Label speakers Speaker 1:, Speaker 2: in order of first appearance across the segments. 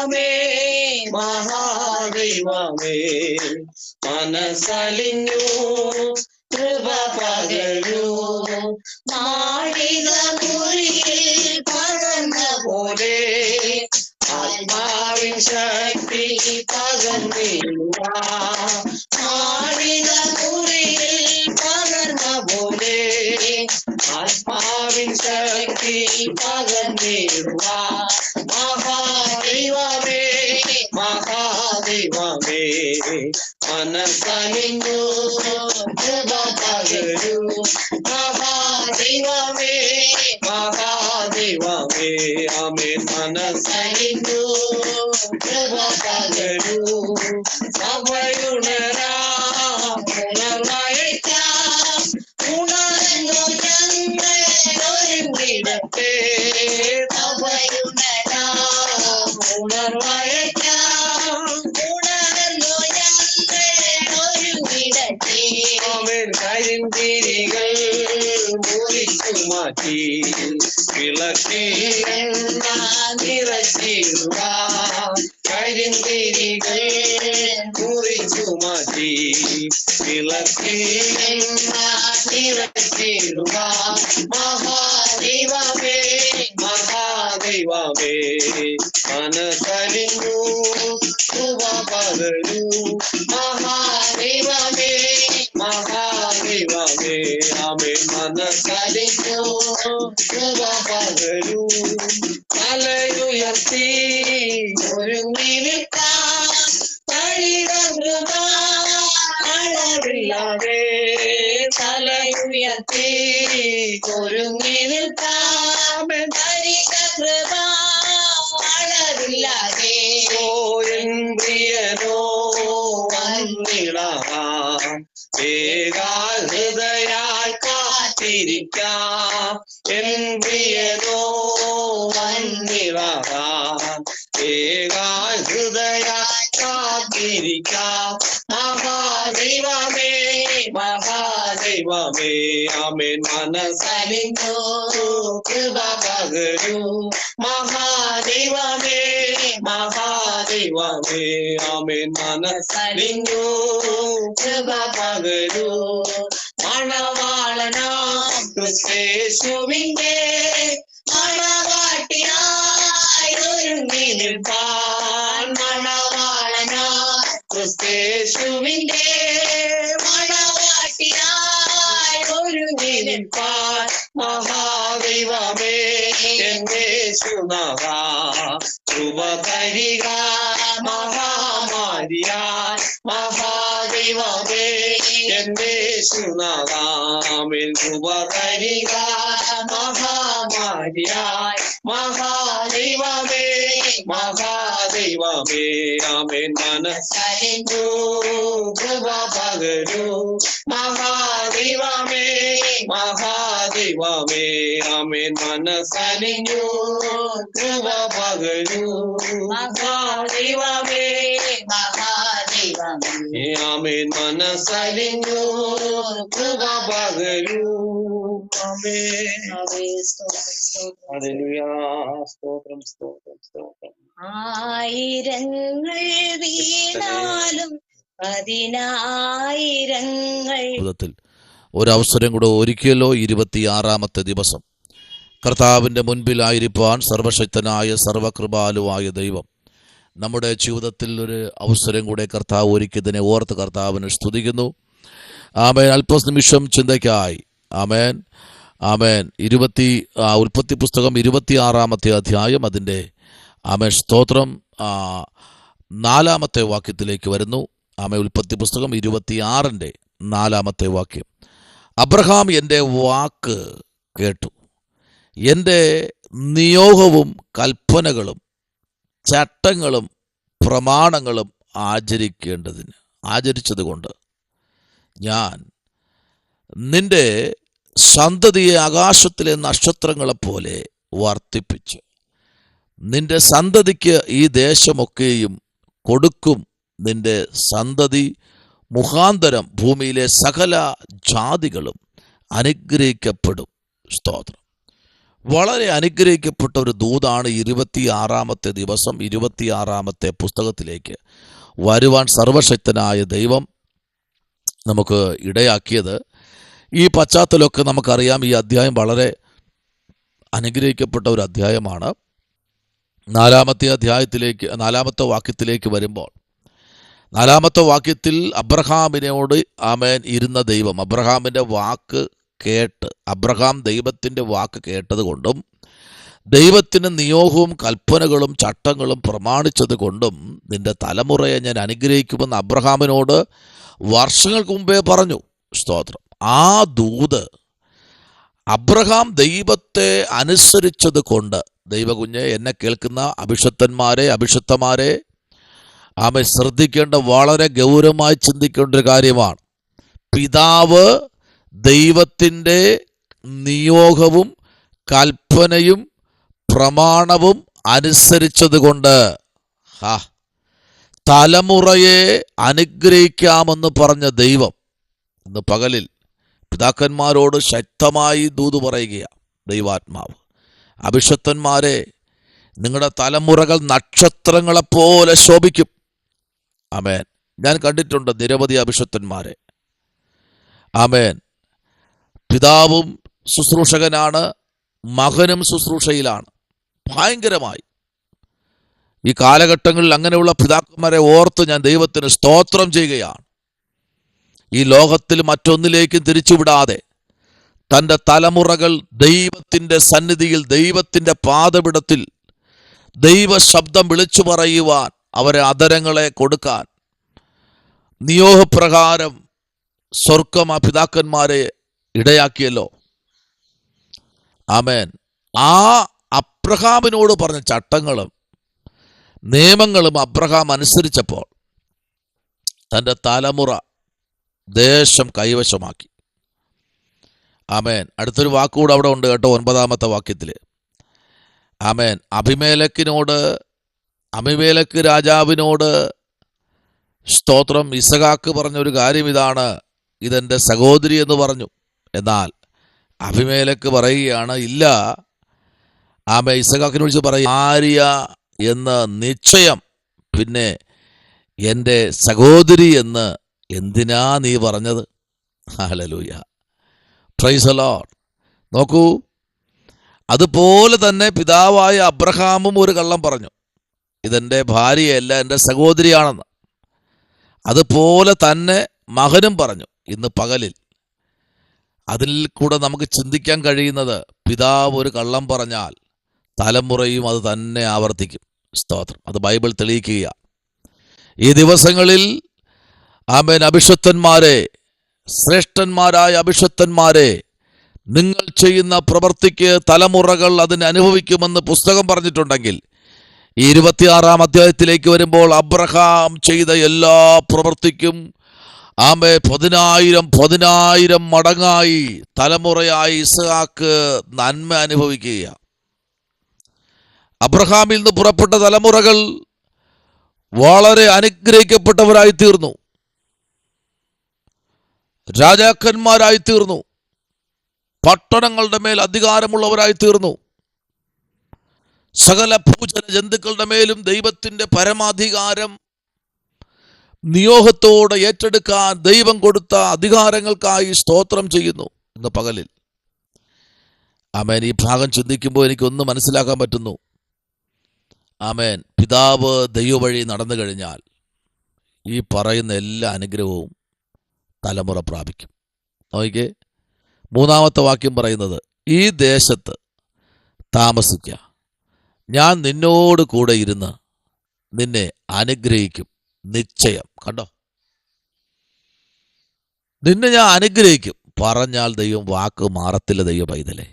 Speaker 1: മഹാദൈവമേ മഹാദൈവമേ മനസ്സലിഞ്ഞു കൃപ പകരൂ. മാളിക മുറിയിൽ പകർന്ന പോലെ ആത്മാവിൻ ശക്തി പകർന്നിടുക. മാളിക മുറിയിൽ പകർന്ന പോലെ ആത്മാവിൻ ശക്തി പകർന്നിടുക. മഹാദൈവമേ മഹാദൈവമേ മനസ്സലിഞ്ഞു കൃപ പകരൂ. മഹാദൈവമേ മഹാദൈവമേ ആമേൻ മനസ്സലിഞ്ഞു കൃപ പകരൂ. സഭയുണരാം പുനർവയറ്റാം ഉണർന്നു ഞങ്ങളൊരുങ്ങിടട്ടെ. സഭയുണരാം പുനർവയറ്റാം ഉണർന്നു ഞങ്ങളൊരുങ്ങിടട്ടെ. ആമേൻ കരിന്തിരികൾ മുറിച്ചു മാറ്റി വിളക്കിൽ നിറച്ചിടുക. കരിന്തിരികൾ മുറിച്ചു മാറ്റി വിളക്കിൽ നിറച്ചിടുക. മഹാദൈവമേ മഹാദൈവമേ മനസ്സലിഞ്ഞു കൃപ പകരൂ. മഹാദൈവമേ മഹാദൈവമേ ആമേൻ മനസ്സലിഞ്ഞു കൃപ പകരൂ. തലയുയർത്തി ഒരുങ്ങി നിൽക്കാം കൃപ അളവില്ലാതെ. തലയുയർത്തി ഒരുങ്ങി നിൽക്കാം കൃപ അളവില്ലാതെ. ഓ എൻ പ്രിയനോ വന്നിടാം ഏകാഹൃദയായി കാത്തിരിക്കാം. എൻ പ്രിയനോ വന്നിടാം ഏകാഹൃദയായി കാത്തിരിക്കാം. മഹാദൈവമേ മഹാദൈവമേ ആമേൻ മനസ്സലിഞ്ഞു കൃപ പകരൂ. മഹാദൈവമേ മഹാദൈവമേ ആമേൻ മനസ്സലിഞ്ഞു കൃപ പകരൂ. മണവാളനാം ക്രിസ്തേശുവിന്റെ മണവാട്ടിയായി ഒരുങ്ങി നിൽപ്പാൻ. മണവാളനാം ക്രിസ്തേശുവിന്റെ മണവാട്ടിയായി ഒരുങ്ങി നിൽപ്പാൻ. മഹാദൈവമേ എന്റെ യേശുനാഥ കൃപ തരിക മഹാമാരിയാൽ. മഹാദൈവമേ എന്റെ യേശുനാഥ കൃപ തരിക മഹാമാരിയാൽ. മഹാദൈവമേ മഹാദൈവമേ ആമേൻ മനസ്സലിഞ്ഞു കൃപ പകരൂ. മഹാദൈവമേ മഹാദൈവമേ ആമേൻ മനസ്സലിഞ്ഞു കൃപ പകരൂ. മഹാദൈവമേ മഹാദൈവമേ ആമേൻ മനസ്സലിഞ്ഞു കൃപ പകരൂ. ആമേൻ. ഹല്ലേലൂയ. സ്തോത്രം സ്തോത്രം സ്തോത്രം.
Speaker 2: ആയിരങ്ങൾ വീണാലും പതിനായിരങ്ങൾ.
Speaker 3: ഒരവസരം കൂടെ ഒരുക്കിയല്ലോ. 26-ാമത്തെ ദിവസം കർത്താവിൻ്റെ മുൻപിലായിരിക്കാൻ സർവശക്തനായ സർവകൃപാലുവായ ദൈവം നമ്മുടെ ജീവിതത്തിൽ ഒരു അവസരം കൂടെ കർത്താവ് ഒരുക്കിയതിനെ ഓർത്ത് കർത്താവിനെ സ്തുതിക്കുന്നു. ആമേൻ. അല്പനിമിഷം ചിന്തയ്ക്കായി. ആമേൻ ആമേൻ. ഉൽപ്പത്തി പുസ്തകം 26-ാമത്തെ അധ്യായം അതിൻ്റെ ആമേൻ സ്തോത്രം 4-ാമത്തെ വാക്യത്തിലേക്ക് വരുന്നു. ആമേൻ. ഉൽപ്പത്തി പുസ്തകം 26-ന്റെ 4-ാമത്തെ വാക്യം. അബ്രഹാം എൻ്റെ വാക്ക് കേട്ടു, എൻ്റെ നിയോഗവും കൽപ്പനകളും ചട്ടങ്ങളും പ്രമാണങ്ങളും ആചരിച്ചതുകൊണ്ട് ഞാൻ നിന്റെ സന്തതിയെ ആകാശത്തിലെ നക്ഷത്രങ്ങളെപ്പോലെ വർദ്ധിപ്പിച്ചു നിന്റെ സന്തതിക്ക് ഈ ദേശമൊക്കെയും കൊടുക്കും. നിന്റെ സന്തതി മുഖാന്തരം ഭൂമിയിലെ സകല ജാതികളും അനുഗ്രഹിക്കപ്പെടും. സ്തോത്രം. വളരെ അനുഗ്രഹിക്കപ്പെട്ട ഒരു ദൂതാണ് 26-ാമത്തെ ദിവസം 26-ാമത്തെ പുസ്തകത്തിലേക്ക് വരുവാൻ സർവശക്തനായ ദൈവം നമുക്ക് ഇടയാക്കിയത്. ഈ പശ്ചാത്തലമൊക്കെ നമുക്കറിയാം. ഈ അധ്യായം വളരെ അനുഗ്രഹിക്കപ്പെട്ട ഒരു അധ്യായമാണ്. 4-ാമത്തെ വാക്യത്തിലേക്ക് വരുമ്പോൾ 4-ാമത്തെ വാക്യത്തിൽ അബ്രഹാമിനോട് ആമേൻ ഇരുന്ന ദൈവം അബ്രഹാമിൻ്റെ വാക്ക് കേട്ട്, അബ്രഹാം ദൈവത്തിൻ്റെ വാക്ക് കേട്ടത് കൊണ്ടും ദൈവത്തിന് നിയോഗവും കൽപ്പനകളും ചട്ടങ്ങളും പ്രമാണിച്ചത് കൊണ്ടും നിന്റെ തലമുറയെ ഞാൻ അനുഗ്രഹിക്കുമെന്ന് അബ്രഹാമിനോട് വർഷങ്ങൾക്ക് മുമ്പേ പറഞ്ഞു. സ്തോത്രം. ആ ദൂത് അബ്രഹാം ദൈവത്തെ അനുസരിച്ചത് കൊണ്ട്, ദൈവകുഞ്ഞെ എന്നെ കേൾക്കുന്ന അഭിഷിക്തന്മാരെ ആമേൻ ശ്രദ്ധിക്കേണ്ട, വളരെ ഗൗരവമായി ചിന്തിക്കേണ്ട ഒരു കാര്യമാണ്. പിതാവ് ദൈവത്തിൻ്റെ നിയോഗവും കൽപ്പനയും പ്രമാണവും അനുസരിച്ചത് കൊണ്ട് തലമുറയെ അനുഗ്രഹിക്കാമെന്ന് പറഞ്ഞ ദൈവം ഇന്ന് പകലിൽ പിതാക്കന്മാരോട് ശക്തമായി ദൂത് പറയുകയാണ്. ദൈവാത്മാവ് അഭിഷിക്തന്മാരെ, നിങ്ങളുടെ തലമുറകൾ നക്ഷത്രങ്ങളെപ്പോലെ ശോഭിക്കും. ആമേൻ. ഞാൻ കണ്ടിട്ടുണ്ട് നിരവധി അഭിഷിക്തന്മാരെ. ആമേൻ. പിതാവും ശുശ്രൂഷകനാണ്, മകനും ശുശ്രൂഷയിലാണ്. ഭയങ്കരമായി ഈ കാലഘട്ടങ്ങളിൽ അങ്ങനെയുള്ള പിതാക്കന്മാരെ ഓർത്ത് ഞാൻ ദൈവത്തിന് സ്തോത്രം ചെയ്യുകയാണ്. ഈ ലോകത്തിൽ മറ്റൊന്നിലേക്കും തിരിച്ചുവിടാതെ തൻ്റെ തലമുറകൾ ദൈവത്തിൻ്റെ സന്നിധിയിൽ, ദൈവത്തിൻ്റെ പാദപിടത്തിൽ ദൈവശബ്ദം വിളിച്ചു പറയുവാൻ, അവരെ അധരങ്ങളെ കൊടുക്കാൻ നിയോഗപ്രകാരം സ്വർഗം ആ പിതാക്കന്മാരെ ഇടയാക്കിയല്ലോ. ആമേൻ. ആ അബ്രഹാമിനോട് പറഞ്ഞ ചട്ടങ്ങളും നിയമങ്ങളും അബ്രഹാം അനുസരിച്ചപ്പോൾ തൻ്റെ തലമുറ ദേശം കൈവശമാക്കി. ആമേൻ. അടുത്തൊരു വാക്കുകൂടെ അവിടെ ഉണ്ട് കേട്ടോ, 9-ാമത്തെ വാക്യത്തിൽ. ആമേൻ. അബിമേലെക്ക് രാജാവിനോട് സ്തോത്രം ഇസഹാക്ക് പറഞ്ഞൊരു കാര്യം ഇതാണ്, ഇതെൻ്റെ സഹോദരി എന്ന് പറഞ്ഞു. എന്നാൽ അബിമേലെക്ക് പറയുകയാണ്, ഇല്ല. ആമേൻ. ഇസഹാക്കിനെ വിളിച്ച് പറയും, ആര്യ എന്ന് നിശ്ചയം, പിന്നെ എൻ്റെ സഹോദരി എന്ന് എന്തിനാ നീ പറഞ്ഞത്? Hallelujah, praise the Lord. നോക്കൂ, അതുപോലെ തന്നെ പിതാവായ അബ്രഹാമും ഒരു കള്ളം പറഞ്ഞു, ഇതെൻ്റെ ഭാര്യയല്ല, എൻ്റെ സഹോദരിയാണെന്ന്. അതുപോലെ തന്നെ മകനും പറഞ്ഞു. ഇന്ന് പകലിൽ അതിൽ കൂടെ നമുക്ക് ചിന്തിക്കാൻ കഴിയുന്നത്, പിതാവ് ഒരു കള്ളം പറഞ്ഞാൽ തലമുറയും അത് തന്നെ ആവർത്തിക്കും. സ്തോത്രം. അത് ബൈബിൾ തെളിയിക്കുക. ഈ ദിവസങ്ങളിൽ ആമേൻ, അഭിഷിക്തന്മാരെ, ശ്രേഷ്ഠന്മാരായ അഭിഷിക്തന്മാരെ, നിങ്ങൾ ചെയ്യുന്ന പ്രവൃത്തിക്ക് തലമുറകൾ അതിനെ അനുഭവിക്കുമെന്ന് പുസ്തകം പറഞ്ഞിട്ടുണ്ടെങ്കിൽ, ഈ 26-ാം അധ്യായത്തിലേക്ക് വരുമ്പോൾ അബ്രഹാം ചെയ്ത എല്ലാ പ്രവൃത്തിക്കും ആമേൻ 10,000 മടങ്ങായി തലമുറയായി ഇസ്ഹാക്ക് നന്മ അനുഭവിക്കുക. അബ്രഹാമിൽ നിന്ന് പുറപ്പെട്ട തലമുറകൾ വളരെ അനുഗ്രഹിക്കപ്പെട്ടവരായി തീർന്നു, രാജാക്കന്മാരായി തീർന്നു, പട്ടണങ്ങളുടെ മേൽ അധികാരമുള്ളവരായി തീർന്നു. സകല ഭൂചര ജന്തുക്കളുടെ മേലും ദൈവത്തിൻ്റെ പരമാധികാരം നിയോഗത്തോടെ ഏറ്റെടുക്കാൻ ദൈവം കൊടുത്ത അധികാരങ്ങൾക്കായി സ്തോത്രം ചെയ്യുന്നു ഇന്ന് പകലിൽ. ആമേൻ. ഈ ഭാഗം ചിന്തിക്കുമ്പോൾ എനിക്കൊന്ന് മനസ്സിലാക്കാൻ പറ്റുന്നു. ആമേൻ. പിതാവ് ദൈവവഴി നടന്നു കഴിഞ്ഞാൽ ഈ പറയുന്ന എല്ലാ അനുഗ്രഹവും തലമുറ പ്രാപിക്കും. നോക്കിക്കേ, 3-ാമത്തെ വാക്യം പറയുന്നത്, ഈ ദേശത്ത് താമസിക്കുക, ഞാൻ നിന്നോട് കൂടെ ഇരുന്ന് നിന്നെ അനുഗ്രഹിക്കും, നിശ്ചയം. കണ്ടോ, നിന്നെ ഞാൻ അനുഗ്രഹിക്കും. പറഞ്ഞാൽ ദൈവം വാക്ക് മാറത്തില്ല. ദൈവ പൈതലേ,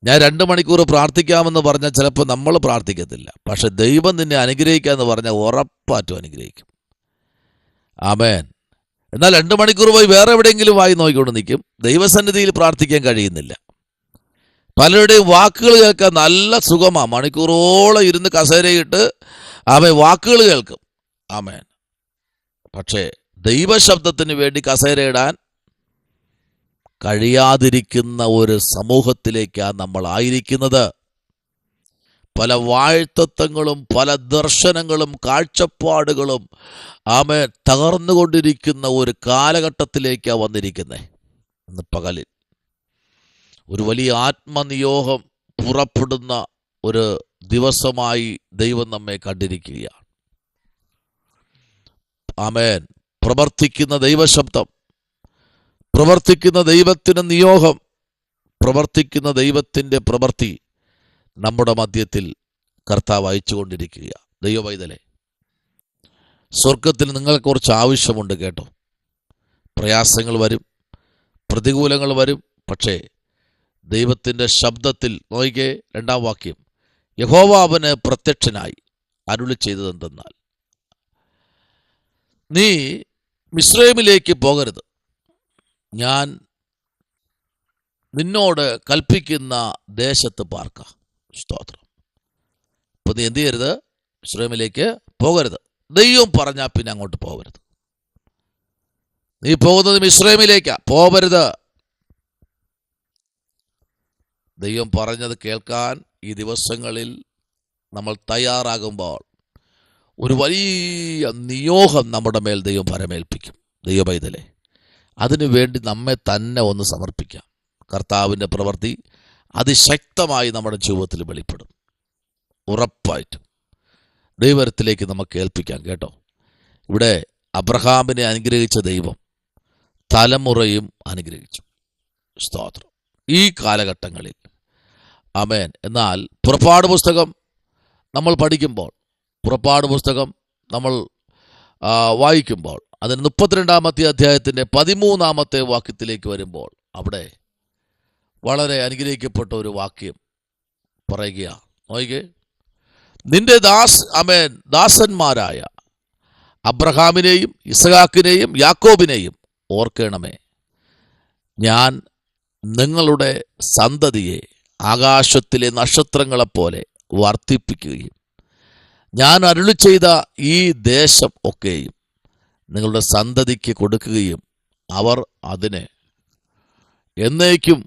Speaker 3: ഞാൻ 2 മണിക്കൂർ പ്രാർത്ഥിക്കാമെന്ന് പറഞ്ഞാൽ ചിലപ്പോൾ നമ്മൾ പ്രാർത്ഥിക്കത്തില്ല. പക്ഷെ ദൈവം നിന്നെ അനുഗ്രഹിക്കാമെന്ന് പറഞ്ഞാൽ ഉറപ്പായിട്ടും അനുഗ്രഹിക്കും. ആമേൻ. എന്നാൽ 2 മണിക്കൂർ പോയി വേറെ എവിടെയെങ്കിലും വായി നോക്കിക്കൊണ്ട് നിൽക്കും. ദൈവസന്നിധിയിൽ പ്രാർത്ഥിക്കാൻ കഴിയുന്നില്ല. പലരുടെയും വാക്കുകൾ കേൾക്കാൻ നല്ല സുഖമാണ്. മണിക്കൂറോളം ഇരുന്ന് കസേരയിട്ട് ആമേൻ വാക്കുകൾ കേൾക്കും. ആമേൻ. പക്ഷേ ദൈവശബ്ദത്തിന് വേണ്ടി കസേരയിടാൻ കഴിയാതിരിക്കുന്ന ഒരു സമൂഹത്തിലേക്കാണ് നമ്മൾ ആയിരിക്കുന്നത്. പല വാഴ്ത്തത്വങ്ങളും പല ദർശനങ്ങളും കാഴ്ചപ്പാടുകളും തകർന്നുകൊണ്ടിരിക്കുന്ന ഒരു കാലഘട്ടത്തിലേക്കാണ് വന്നിരിക്കുന്നത്. ഇന്ന് പകലിൽ ഒരു വലിയ ആത്മനിയോഗം പുറപ്പെടുന്ന ഒരു ദിവസമായി ദൈവം നമ്മെ കണ്ടിരിക്കുകയാണ്. ആമേൻ. പ്രവർത്തിക്കുന്ന ദൈവശബ്ദം, പ്രവർത്തിക്കുന്ന ദൈവത്തിന് നിയോഗം, പ്രവർത്തിക്കുന്ന ദൈവത്തിൻ്റെ പ്രവൃത്തി നമ്മുടെ മധ്യത്തിൽ കർത്താവ് അയച്ചുകൊണ്ടിരിക്കുക. ദൈവവൈതലേ, സ്വർഗത്തിൽ നിങ്ങളെക്കുറിച്ച് ആവശ്യമുണ്ട് കേട്ടോ. പ്രയാസങ്ങൾ വരും, പ്രതികൂലങ്ങൾ വരും. പക്ഷേ ദൈവത്തിൻ്റെ ശബ്ദത്തിൽ നോക്കിക്കേ, 2-ാം വാക്യം, യഹോവ അവന് പ്രത്യക്ഷനായി അരുളി ചെയ്തതെന്തെന്നാൽ, നീ മിസ്രൈമിലേക്ക് പോകരുത്, ഞാൻ നിന്നോട് കൽപ്പിക്കുന്ന ദേശത്ത് പാർക്ക. സ്തോത്രം. ഇപ്പൊ നീ എന്ത് ചെയ്യരുത്? മിസ്രൈമിലേക്ക് പോകരുത്. ദൈവം പറഞ്ഞാൽ പിന്നെ അങ്ങോട്ട് പോകരുത്. നീ പോകുന്നത് മിസ്രൈമിലേക്കാ, പോകരുത്. ദൈവം പറഞ്ഞത് കേൾക്കാൻ ഈ ദിവസങ്ങളിൽ നമ്മൾ തയ്യാറാകുമ്പോൾ ഒരു വലിയ നിയോഗം നമ്മുടെ മേൽ ദൈവം പരമേൽപ്പിക്കും. ദൈവപൈതലേ, അതിനുവേണ്ടി നമ്മെ തന്നെ ഒന്ന് സമർപ്പിക്കാം. കർത്താവിൻ്റെ പ്രവൃത്തി അതിശക്തമായി നമ്മുടെ ജീവിതത്തിൽ വെളിപ്പെടും. ഉറപ്പായിട്ടും ദൈവത്തിലേക്ക് നമുക്ക് ഏൽപ്പിക്കാം കേട്ടോ. ഇവിടെ അബ്രഹാമിനെ അനുഗ്രഹിച്ച ദൈവം തലമുറയും അനുഗ്രഹിച്ചു. സ്തോത്രം. ഈ കാലഘട്ടങ്ങളിൽ ആമേൻ. എന്നാൽ പുറപ്പാട് പുസ്തകം നമ്മൾ പഠിക്കുമ്പോൾ, പുറപ്പാട് പുസ്തകം നമ്മൾ വായിക്കുമ്പോൾ, അതിന് 32-ാമത്തെ അധ്യായത്തിൻ്റെ 13-ാമത്തെ വാക്യത്തിലേക്ക് വരുമ്പോൾ അവിടെ വളരെ അനുഗ്രഹിക്കപ്പെട്ട ഒരു വാക്യം പറയുകയാണ്. നോക്കിക്കേ, നിന്റെ ദാസന്മാരായ അബ്രഹാമിനെയും ഇസഹാക്കിനെയും യാക്കോബിനെയും ഓർക്കണമേ, ഞാൻ നിങ്ങളുടെ സന്തതിയെ ആകാശത്തിലെ നക്ഷത്രങ്ങളെപ്പോലെ വർദ്ധിപ്പിക്കുകയും ഞാൻ അരുളി ചെയ്ത ഈ ദേശം ഒക്കെയും നിങ്ങളുടെ സന്തതിക്ക് കൊടുക്കുകയും അവർ അതിനെ എന്നേക്കും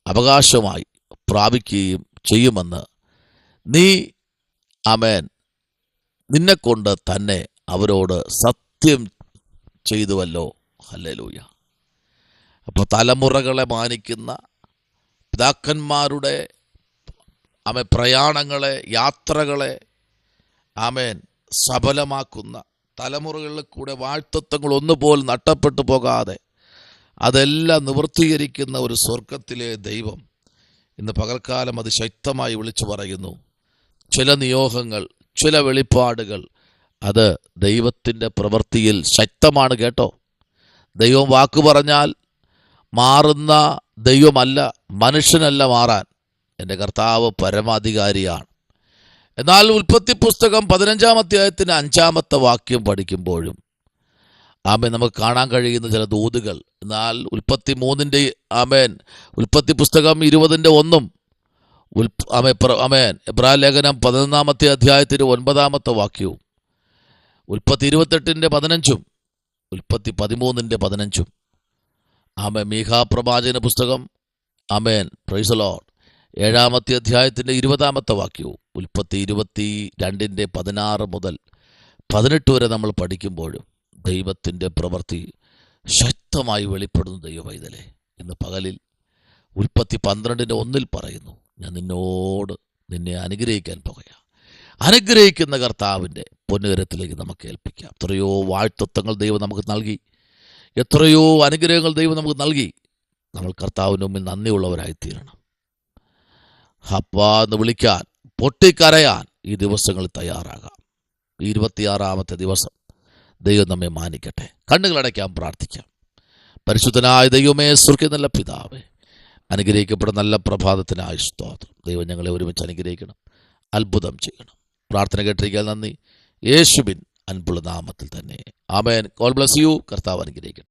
Speaker 3: അവകാശമായി പ്രാപിക്കുകയും ചെയ്യുമെന്ന് നീ നിന്നെക്കൊണ്ട് തന്നെ അവരോട് സത്യം ചെയ്തുവല്ലോ. ഹല്ലേലൂയ. അപ്പോൾ തലമുറകളെ മാനിക്കുന്ന പിതാക്കന്മാരുടെ പ്രയാണങ്ങളെ, യാത്രകളെ സഫലമാക്കുന്ന, തലമുറകളിൽ കൂടെ വാഴ്ത്തത്വങ്ങൾ ഒന്നുപോലും നഷ്ടപ്പെട്ടു പോകാതെ അതെല്ലാം നിവൃത്തീകരിക്കുന്ന ഒരു സ്വർഗത്തിലെ ദൈവം ഇന്ന് പകൽക്കാലം അത് ശക്തമായി വിളിച്ചു പറയുന്നു. ചില നിയോഗങ്ങൾ, ചില വെളിപ്പാടുകൾ അത് ദൈവത്തിൻ്റെ പ്രവൃത്തിയിൽ ശക്തമാണ് കേട്ടോ. ദൈവം വാക്ക് പറഞ്ഞാൽ മാറുന്ന ദൈവമല്ല, മനുഷ്യനല്ല മാറാൻ. എൻ്റെ കർത്താവ് പരമാധികാരിയാണ്. എന്നാൽ ഉൽപ്പത്തി പുസ്തകം 15-ാം അധ്യായത്തിന് 5-ാമത്തെ വാക്യം പഠിക്കുമ്പോഴും നമുക്ക് കാണാൻ കഴിയുന്ന ചില ദൂതുകൾ. എന്നാൽ ഉൽപ്പത്തി പുസ്തകം 20-1 എബ്രായ ലേഖനം 11-ാമത്തെ അധ്യായത്തിന് 9-ാമത്തെ വാക്യവും, ഉൽപ്പത്തി 28-15, ഉൽപ്പത്തി 13-15, മീഖാ പ്രവാചകന പുസ്തകം പ്രൈസ് ദി ലോർഡ് 7-ാമത്തെ അധ്യായത്തിൻ്റെ 20-ാമത്തെ വാക്യവും, ഉൽപ്പത്തി 22-16 മുതൽ 18 വരെ നമ്മൾ പഠിക്കുമ്പോഴും ദൈവത്തിൻ്റെ പ്രവൃത്തി ശക്തമായി വെളിപ്പെടുന്ന ദൈവവൈതലേ, ഇന്ന് പകലിൽ ഉൽപ്പത്തി 12-1 പറയുന്നു, ഞാൻ നിന്നെ അനുഗ്രഹിക്കാൻ പോകുകയാണ്. അനുഗ്രഹിക്കുന്ന കർത്താവിൻ്റെ പൊന്നുകരത്തിലേക്ക് നമുക്ക് ഏൽപ്പിക്കാം. എത്രയോ വാഴ്ത്തത്വങ്ങൾ ദൈവം നമുക്ക് നൽകി, എത്രയോ അനുഗ്രഹങ്ങൾ ദൈവം നമുക്ക് നൽകി. നമ്മൾ കർത്താവിന് മുമ്പിൽ നന്ദിയുള്ളവരായിത്തീരണം. ഹപ്പാ എന്ന് വിളിക്കാൻ, പൊട്ടിക്കരയാൻ ഈ ദിവസങ്ങളിൽ തയ്യാറാകാം. 26-ാമത്തെ ദിവസം ദൈവം നമ്മെ മാനിക്കട്ടെ. കണ്ണുകളടയ്ക്കാൻ പ്രാർത്ഥിക്കാം. പരിശുദ്ധനായ ദൈവമേ, സ്വർഗ്ഗീയ നല്ല പിതാവേ, അനുഗ്രഹിക്കപ്പെടുന്ന നല്ല പ്രഭാതത്തിനായി സ്തോത്രം. ദൈവം ഞങ്ങളെ ഒരുമിച്ച് അനുഗ്രഹിക്കണം, അത്ഭുതം ചെയ്യണം. പ്രാർത്ഥന കേട്ടിരിക്കാൻ നന്ദി. യേശുവിൻ അൻപുള്ള നാമത്തിൽ തന്നെ ആമേൻ. God bless you. കർത്താവ് അനുഗ്രഹിക്കണം.